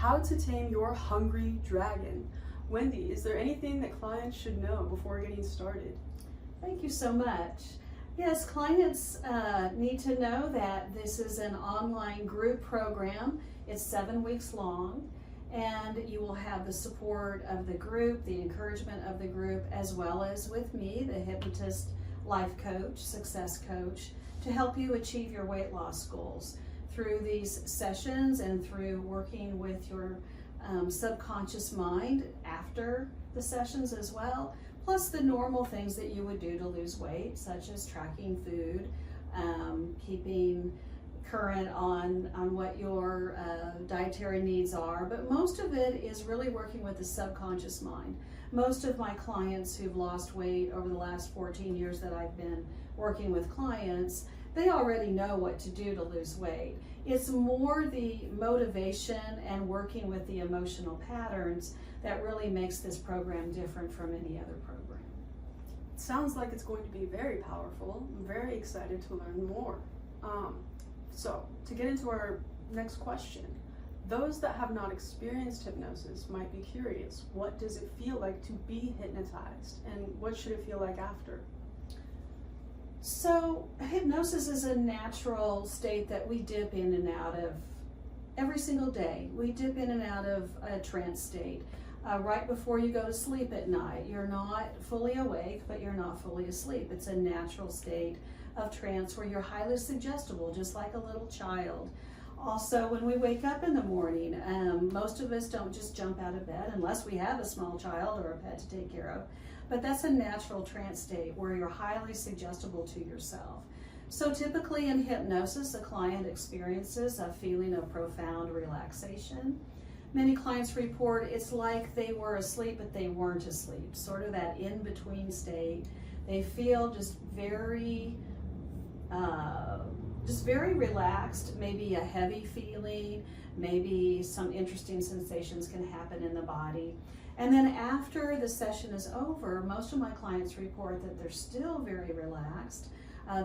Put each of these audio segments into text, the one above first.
How to Tame Your Hungry Dragon. Wendy, is there anything that clients should know before getting started? Thank you so much. Yes, clients need to know that this is an online group program. It's 7 weeks long, and you will have the support of the group, the encouragement of the group, as well as with me, the hypnotist, life coach, success coach, to help you achieve your weight loss goals through these sessions and through working with your subconscious mind after the sessions as well, plus the normal things that you would do to lose weight, such as tracking food, keeping current on what your dietary needs are. But most of it is really working with the subconscious mind. Most of my clients who've lost weight over the last 14 years that I've been working with clients, they already know what to do to lose weight. It's more the motivation and working with the emotional patterns that really makes this program different from any other program. It sounds like it's going to be very powerful. I'm very excited to learn more. So, to get into our next question, those that have not experienced hypnosis might be curious. What does it feel like to be hypnotized, and what should it feel like after? So hypnosis is a natural state that we dip in and out of every single day. We dip in and out of a trance state. Right before you go to sleep at night, you're not fully awake, but you're not fully asleep. It's a natural state of trance where you're highly suggestible, just like a little child. Also, when we wake up in the morning, most of us don't just jump out of bed unless we have a small child or a pet to take care of. But that's a natural trance state where you're highly suggestible to yourself. So typically in hypnosis, a client experiences a feeling of profound relaxation. Many clients report it's like they were asleep, but they weren't asleep, sort of that in-between state. They feel just very relaxed, maybe a heavy feeling, maybe some interesting sensations can happen in the body. And then after the session is over, most of my clients report that they're still very relaxed.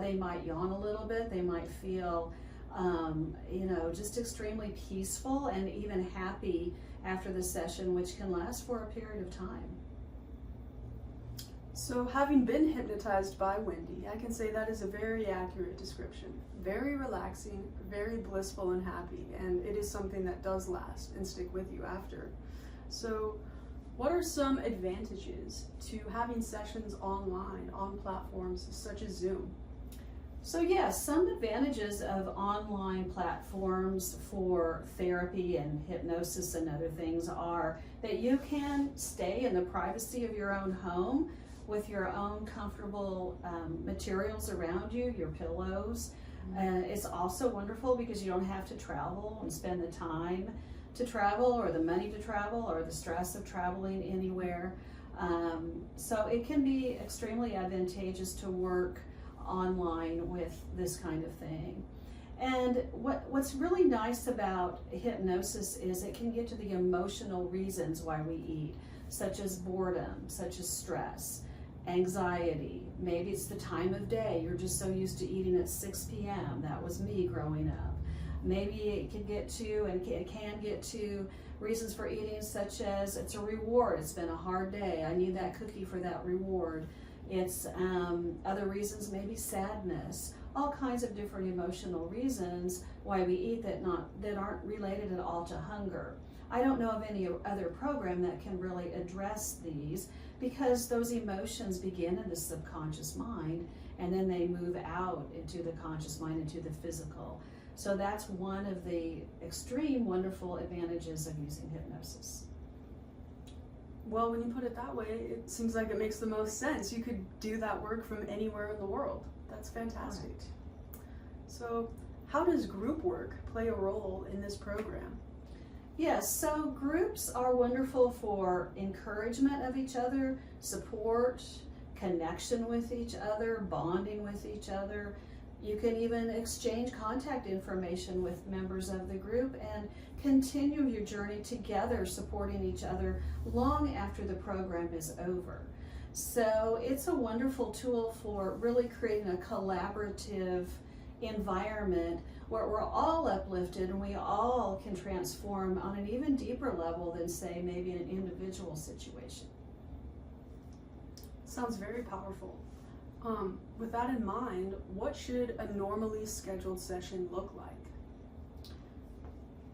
They might yawn a little bit, they might feel just extremely peaceful and even happy after the session, which can last for a period of time. So having been hypnotized by Wendy, I can say that is a very accurate description. Very relaxing, very blissful and happy, and it is something that does last and stick with you after. So what are some advantages to having sessions online on platforms such as Zoom? So yes, some advantages of online platforms for therapy and hypnosis and other things are that you can stay in the privacy of your own home with your own comfortable materials around you, your pillows. It's also wonderful because you don't have to travel and spend the time to travel or the money to travel or the stress of traveling anywhere. So it can be extremely advantageous to work online with this kind of thing. And what's really nice about hypnosis is it can get to the emotional reasons why we eat, such as boredom, such as stress, anxiety. Maybe it's the time of day. You're just so used to eating at 6 p.m. That was me growing up. Maybe it can get to reasons for eating such as it's a reward. It's been a hard day. I need that cookie for that reward. It's other reasons, maybe sadness, all kinds of different emotional reasons why we eat that aren't related at all to hunger. I don't know of any other program that can really address these because those emotions begin in the subconscious mind and then they move out into the conscious mind, into the physical. So that's one of the extreme wonderful advantages of using hypnosis. Well, when you put it that way, it seems like it makes the most sense. You could do that work from anywhere in the world. That's fantastic. Right. So how does group work play a role in this program? Yes, so groups are wonderful for encouragement of each other, support, connection with each other, bonding with each other. You can even exchange contact information with members of the group and continue your journey together, supporting each other long after the program is over. So it's a wonderful tool for really creating a collaborative environment where we're all uplifted and we all can transform on an even deeper level than, say, maybe an individual situation. Sounds very powerful. With that in mind, what should a normally scheduled session look like?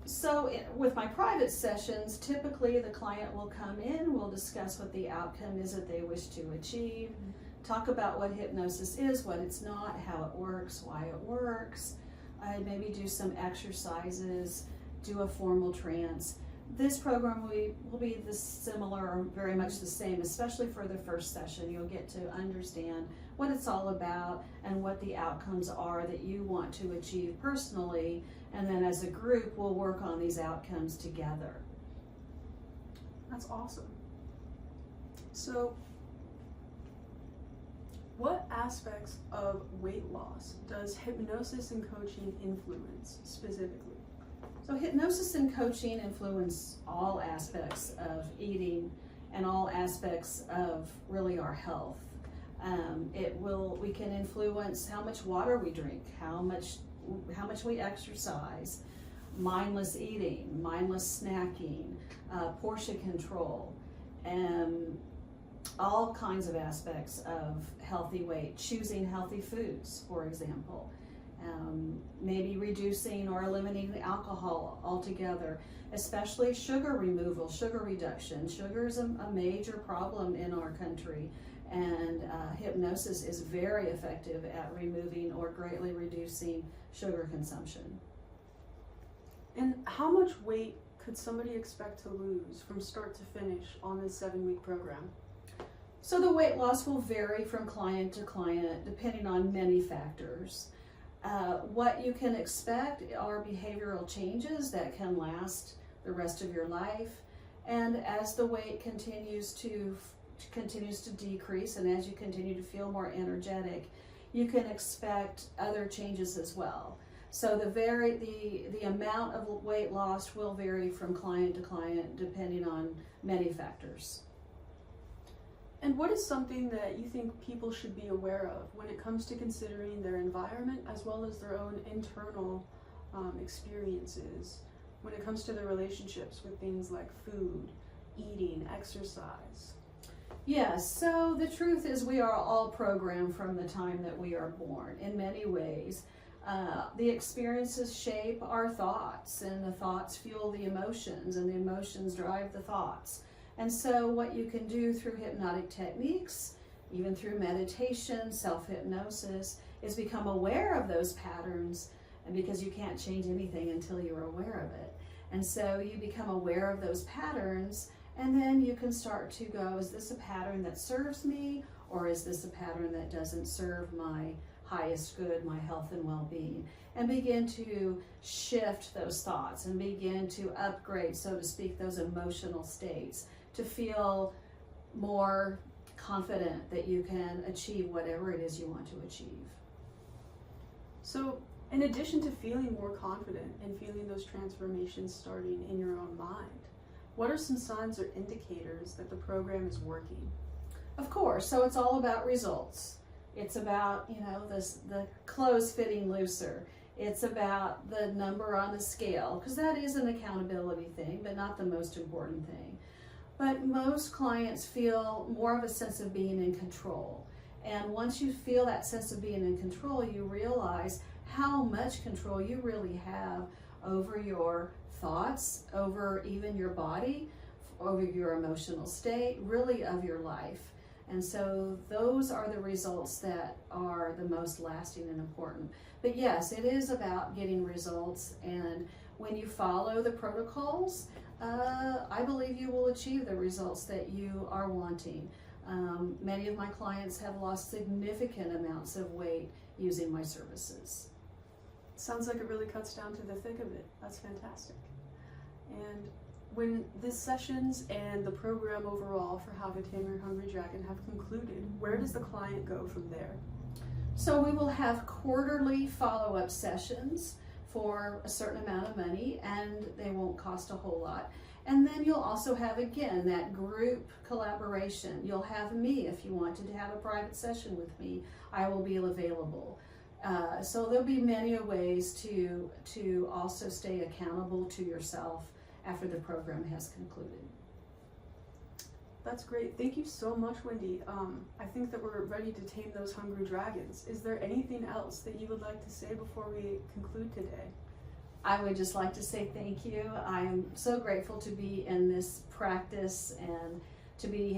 So with my private sessions, typically the client will come in, we'll discuss what the outcome is that they wish to achieve, talk about what hypnosis is, what it's not, how it works, why it works. I'd maybe do some exercises, do a formal trance. This program will be similar or very much the same, especially for the first session. You'll get to understand what it's all about and what the outcomes are that you want to achieve personally, and then as a group we'll work on these outcomes together. That's awesome. So, what aspects of weight loss does hypnosis and coaching influence specifically? So hypnosis and coaching influence all aspects of eating and all aspects of really our health. We can influence how much water we drink, how much we exercise, mindless eating, mindless snacking, portion control, and all kinds of aspects of healthy weight, choosing healthy foods, for example. Maybe reducing or eliminating alcohol altogether, especially sugar removal, sugar reduction. Sugar is a major problem in our country, and hypnosis is very effective at removing or greatly reducing sugar consumption. And how much weight could somebody expect to lose from start to finish on this 7-week program? So the weight loss will vary from client to client depending on many factors. What you can expect are behavioral changes that can last the rest of your life, and as the weight continues to decrease and as you continue to feel more energetic, you can expect other changes as well. So the amount of weight lost will vary from client to client depending on many factors. And what is something that you think people should be aware of when it comes to considering their environment as well as their own internal experiences when it comes to their relationships with things like food, eating, exercise? Yes, so the truth is we are all programmed from the time that we are born in many ways. The experiences shape our thoughts, and the thoughts fuel the emotions, and the emotions drive the thoughts. And so what you can do through hypnotic techniques, even through meditation, self-hypnosis, is become aware of those patterns, and because you can't change anything until you're aware of it. And so you become aware of those patterns, and then you can start to go, is this a pattern that serves me, or is this a pattern that doesn't serve my highest good, my health and well-being? And begin to shift those thoughts and begin to upgrade, so to speak, those emotional states to feel more confident that you can achieve whatever it is you want to achieve. So, in addition to feeling more confident and feeling those transformations starting in your own mind, what are some signs or indicators that the program is working? Of course, so it's all about results. It's about, the clothes fitting looser. It's about the number on the scale, because that is an accountability thing, but not the most important thing. But most clients feel more of a sense of being in control. And once you feel that sense of being in control, you realize how much control you really have over your thoughts, over even your body, over your emotional state, really of your life. And so those are the results that are the most lasting and important. But yes, it is about getting results, and when you follow the protocols, I believe you will achieve the results that you are wanting. Many of my clients have lost significant amounts of weight using my services. Sounds like it really cuts down to the thick of it. That's fantastic. And when the sessions and the program overall for How to Tame Your Hungry Dragon have concluded, where does the client go from there? So we will have quarterly follow-up sessions for a certain amount of money, and they won't cost a whole lot. And then you'll also have, again, that group collaboration. You'll have me if you wanted to have a private session with me. I will be available. So there'll be many ways to also stay accountable to yourself after the program has concluded. That's great. Thank you so much, Wendy. I think that we're ready to tame those hungry dragons. Is there anything else that you would like to say before we conclude today? I would just like to say thank you. I am so grateful to be in this practice and to be